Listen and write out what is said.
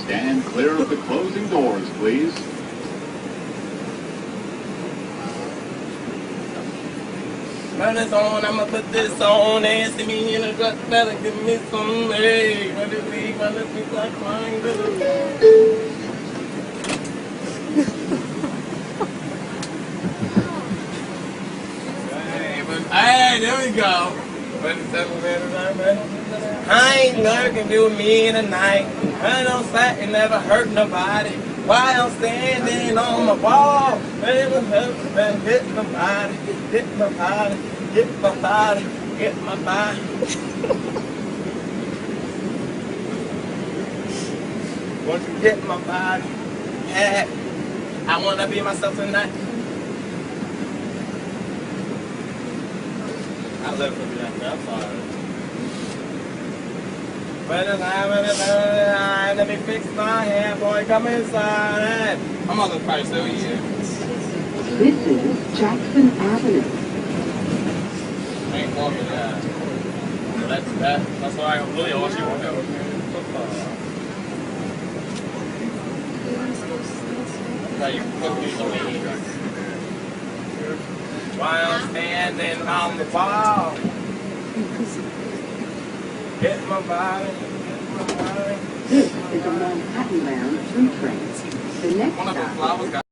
Stand clear of the closing doors, please. Turn this on, I'ma put this on. And see me in the truck, better give me some egg. When this week like crying, hey, there we go. I ain't lurking, do me tonight. I don't sight and never hurt nobody. Why I'm standing on my wall, baby, hit my body, hit my body, hit my body, hit my body. Won't you hit my body? Yeah, I wanna be myself tonight. I love to be like that. I'm sorry. Let me fix my hair, boy. Come inside. My mother's probably still here. This is Jackson Avenue. Ain't for me that. So that's why I'm really all she wants to do. That's how you put me to me. While I'm standing on the wall. Hit my body, hit my body. This is a Manhattan-bound 3 train. The next stop